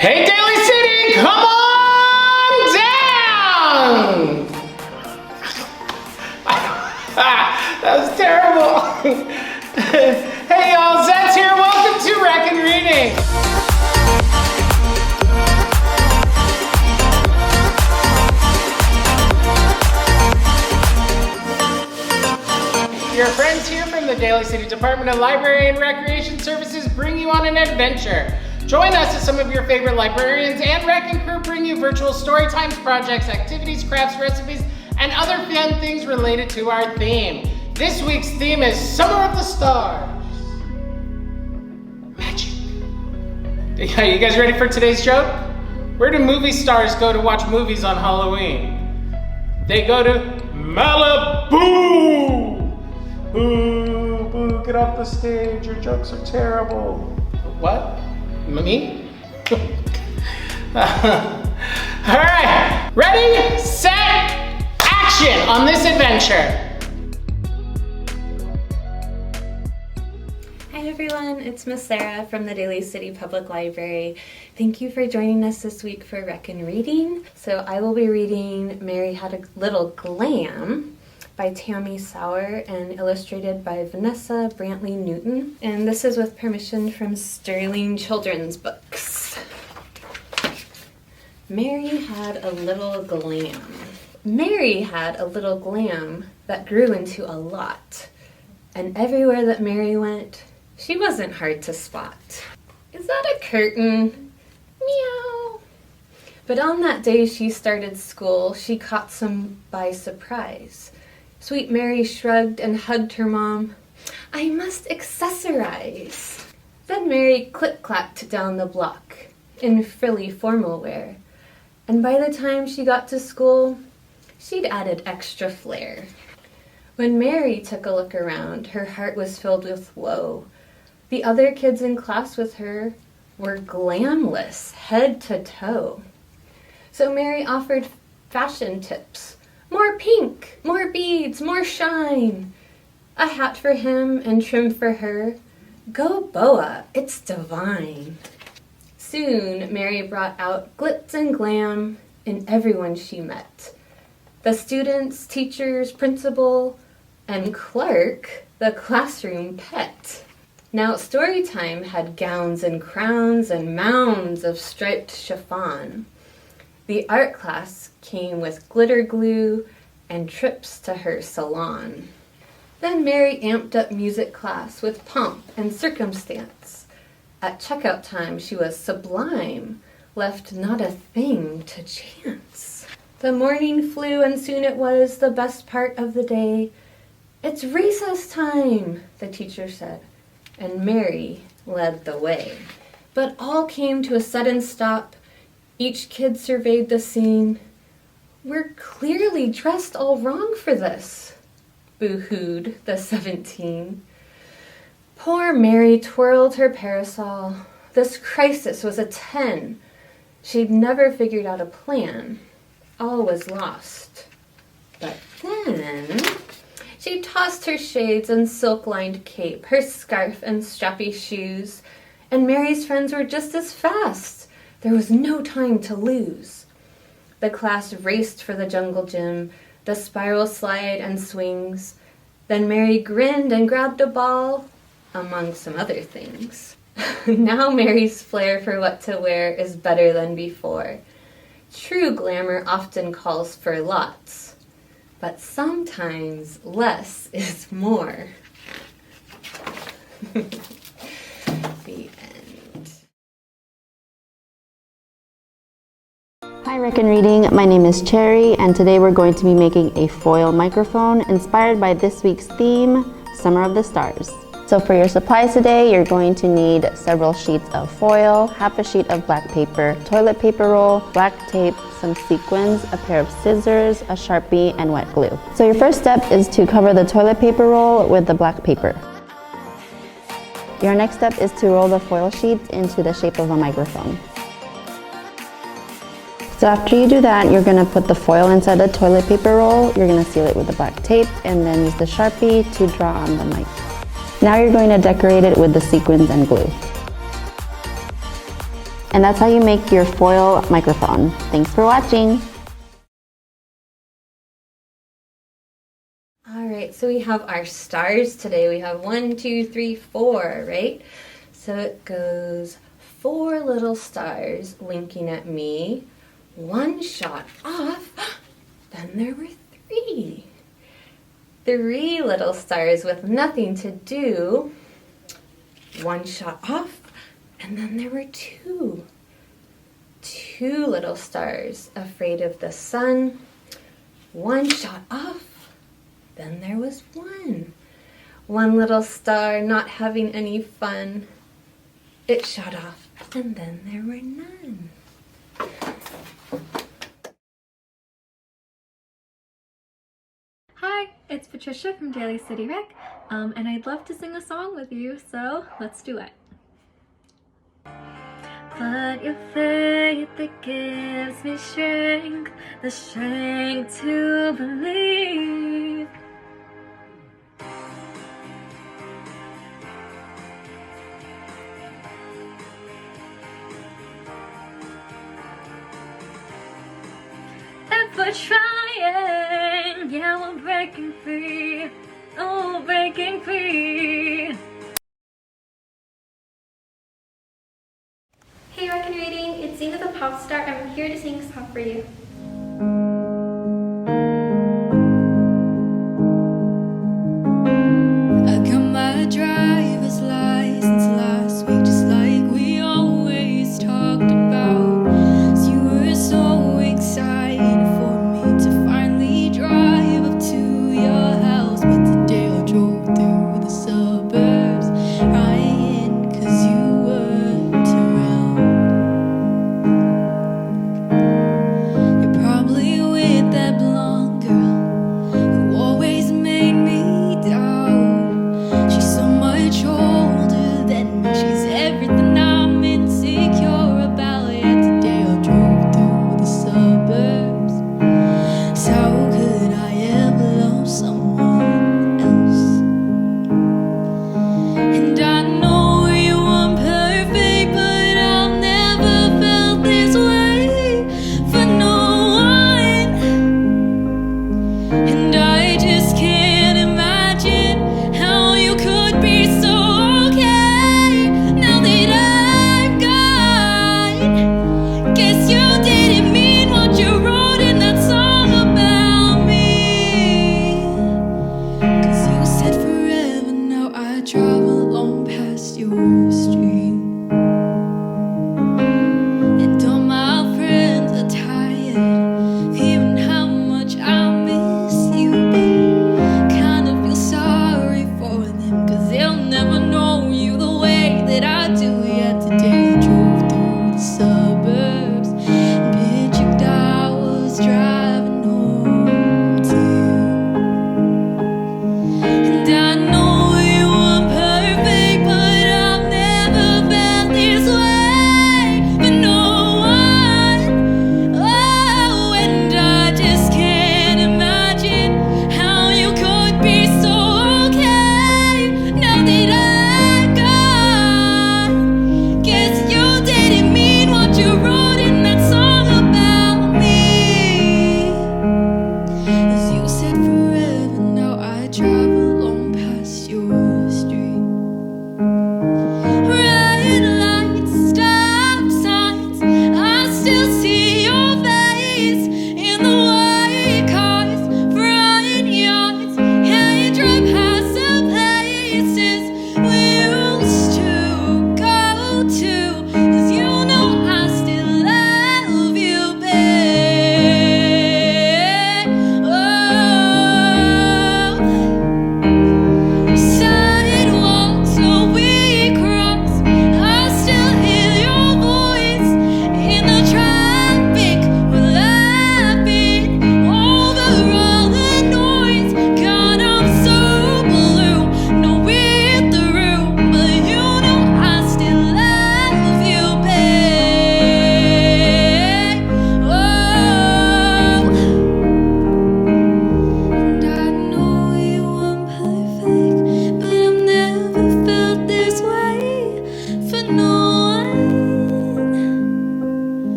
Hey, Daly City, come on down! That was terrible. Hey, y'all, Zet's here. Welcome to Rec and Reading. Your friends here from the Daly City Department of Library and Recreation Services bring you on an adventure. Join us as some of your favorite librarians and Rec and crew bring you virtual story times, projects, activities, crafts, recipes, and other fun things related to our theme. This week's theme is Summer of the Stars. Magic. Are you guys ready for today's joke? Where do movie stars go to watch movies on Halloween? They go to Malibu! Boo, boo, get off the stage, your jokes are terrible. What? Me? All right, ready, set, action on this adventure. Hi everyone, it's Miss Sarah from the Daly City Public Library. Thank you for joining us this week for Rec and Reading. So I will be reading Mary Had a Little Glam by Tammy Sauer and illustrated by Vanessa Brantley Newton. And this is with permission from Sterling Children's Books. Mary had a little glam. Mary had a little glam that grew into a lot. And everywhere that Mary went, she wasn't hard to spot. Is that a curtain? Meow. But on that day she started school, she caught some by surprise. Sweet Mary shrugged and hugged her mom. I must accessorize. Then Mary clip-clapped down the block in frilly formal wear. And by the time she got to school, she'd added extra flair. When Mary took a look around, her heart was filled with woe. The other kids in class with her were glamless, head to toe. So Mary offered fashion tips. More pink, more beads, more shine. A hat for him and trim for her. Go boa, it's divine. Soon Mary brought out glitz and glam in everyone she met. The students, teachers, principal, and Clark, the classroom pet. Now story time had gowns and crowns and mounds of striped chiffon. The art class came with glitter glue and trips to her salon. Then Mary amped up music class with pomp and circumstance. At checkout time she was sublime, left not a thing to chance. The morning flew and soon it was the best part of the day. It's recess time, the teacher said, and Mary led the way. But all came to a sudden stop. Each kid surveyed the scene. We're clearly dressed all wrong for this, boo-hooed the 17. Poor Mary twirled her parasol. This crisis was a 10. She'd never figured out a plan. All was lost. But then she tossed her shades and silk-lined cape, her scarf and strappy shoes, and Mary's friends were just as fast. There was no time to lose. The class raced for the jungle gym, the spiral slide and swings. Then Mary grinned and grabbed a ball, among some other things. Now Mary's flair for what to wear is better than before. True glamour often calls for lots, but sometimes less is more. The end. Hi Rec and Reading, my name is Cherry and today we're going to be making a foil microphone inspired by this week's theme, Summer of the Stars. So for your supplies today, you're going to need several sheets of foil, half a sheet of black paper, toilet paper roll, black tape, some sequins, a pair of scissors, a Sharpie, and wet glue. So your first step is to cover the toilet paper roll with the black paper. Your next step is to roll the foil sheets into the shape of a microphone. So after you do that, you're going to put the foil inside the toilet paper roll, you're going to seal it with the black tape, and then use the Sharpie to draw on the mic. Now you're going to decorate it with the sequins and glue. And that's how you make your foil microphone. Thanks for watching. All right, so we have our stars today. We have 1, 2, 3, 4, right? So it goes 4 little stars winking at me, 1 shot off, then there were 3. 3 little stars with nothing to do, 1 shot off, and then there were 2. 2 little stars afraid of the sun, 1 shot off, then there was 1. 1 little star not having any fun, it shot off, and then there were none. Hi, it's Patricia from Daly City Rec, and I'd love to sing a song with you, so let's do it. But your faith that gives me strength, the strength to believe. Ever trying, yeah, we're breaking free, oh, breaking free. Hey Record Reading, it's Zenna the Popstar. I'm here to sing a song for you. I got my driver's license last week, just like we always talked about. 'Cause you were so excited for me to finally drive up to your house, but today I drove through the suburbs crying 'cause you weren't around.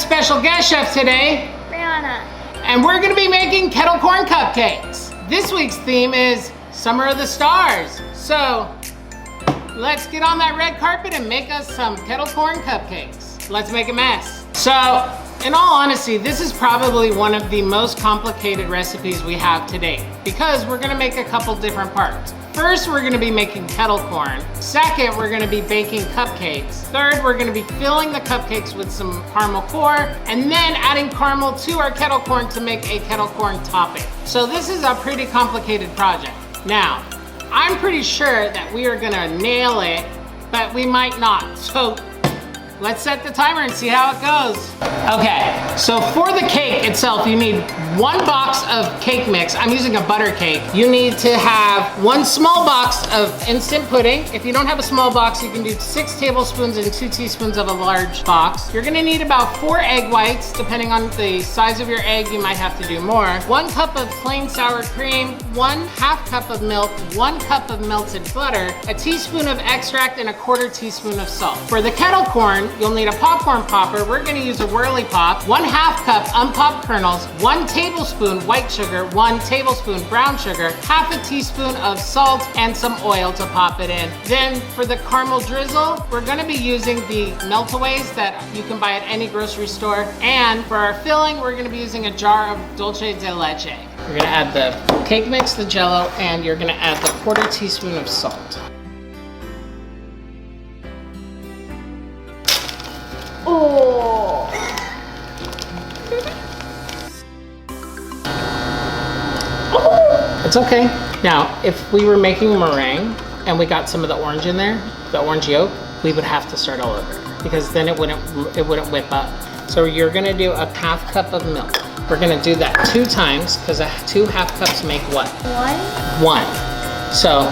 special guest chef today, Brianna. and we're gonna be making Kettlecorn cupcakes. This week's theme is Summer of the Stars. So let's get on that red carpet and make us some Kettlecorn cupcakes. Let's make a mess. So, in all honesty, this is probably one of the most complicated recipes we have today because we're gonna make a couple different parts. First, we're gonna be making Kettlecorn. Second, we're gonna be baking cupcakes. Third, we're gonna be filling the cupcakes with some caramel core and then adding caramel to our Kettlecorn to make a Kettlecorn topping. So this is a pretty complicated project. Now, I'm pretty sure that we are gonna nail it, but we might not. So let's set the timer and see how it goes. Okay, so for the cake itself, you need 1 box of cake mix. I'm using a butter cake. You need to have 1 small box of instant pudding. If you don't have a small box, you can do 6 tablespoons and 2 teaspoons of a large box. You're gonna need about 4 egg whites. Depending on the size of your egg, you might have to do more. 1 cup of plain sour cream, 1/2 cup of milk, 1 cup of melted butter, a teaspoon of extract, and a 1/4 teaspoon of salt. For the Kettlecorn, you'll need a popcorn popper. We're gonna use a whirly pop, 1/2 cup unpopped kernels, 1 tablespoon white sugar, 1 tablespoon brown sugar, 1/2 teaspoon of salt, and some oil to pop it in. Then for the caramel drizzle, we're gonna be using the melt-aways that you can buy at any grocery store. And for our filling, we're gonna be using a jar of dulce de leche. You're gonna add the cake mix, the Jell-O, and you're gonna add the 1/4 teaspoon of salt. Oh. It's okay. Now, if we were making meringue and we got some of the orange in there, the orange yolk, we would have to start all over because then it wouldn't whip up. So you're gonna do a 1/2 cup of milk. We're gonna do that 2 times because 2 1/2 cups make what? 1. So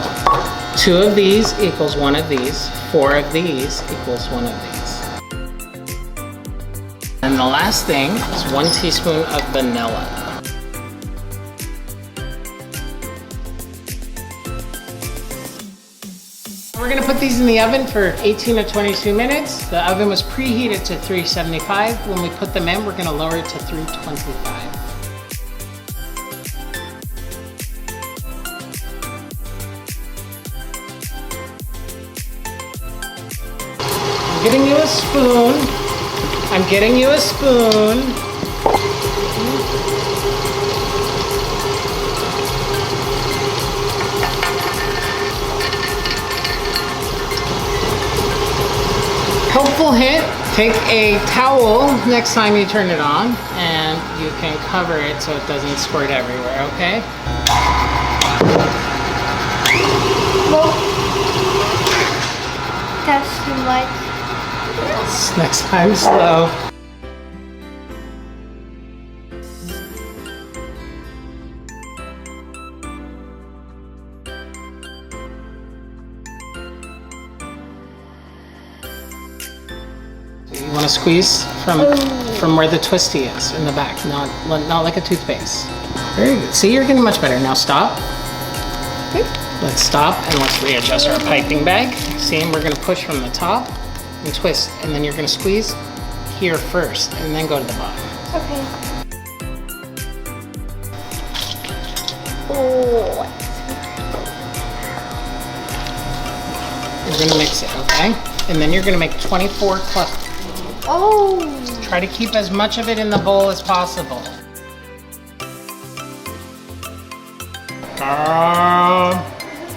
2 of these equals 1 of these. 4 of these equals 1 of these. And the last thing is 1 teaspoon of vanilla. We're gonna put these in the oven for 18 to 22 minutes. The oven was preheated to 375. When we put them in, we're gonna lower it to 325. I'm getting you a spoon. I'm getting you a spoon. Helpful hint, take a towel next time you turn it on and you can cover it so it doesn't squirt everywhere, okay? Well, that's too much. Next time, slow. You want to squeeze from where the twisty is in the back, not like a toothpaste. Very good. See, you're getting much better. Now stop. Let's stop and let's readjust our piping bag. See, and we're going to push from the top and twist, and then you're going to squeeze here first and then go to the bottom. Okay. Oh. You're going to mix it, okay? And then you're going to make 24 clusters. Oh. Try to keep as much of it in the bowl as possible.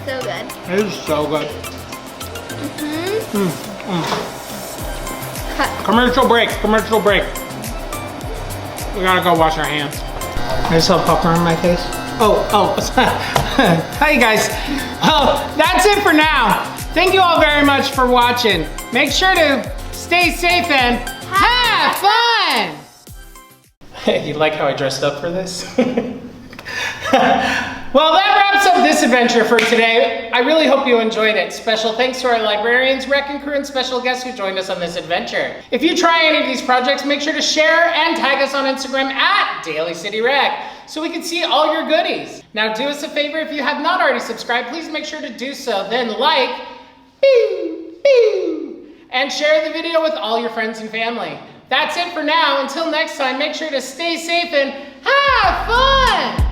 So good. It is so good. Commercial break, commercial break. We gotta go wash our hands. I just saw popcorn on my face. Oh. Hi guys. Oh, that's it for now. Thank you all very much for watching. Make sure to stay safe and have fun. You like how I dressed up for this? Well, that wraps up this adventure for today. I really hope you enjoyed it. Special thanks to our librarians, wrecking crew, and special guests who joined us on this adventure. If you try any of these projects, make sure to share and tag us on Instagram at Daly City Rec so we can see all your goodies. Now do us a favor, if you have not already subscribed, please make sure to do so. Then like, and share the video with all your friends and family. That's it for now. Until next time, make sure to stay safe and have fun!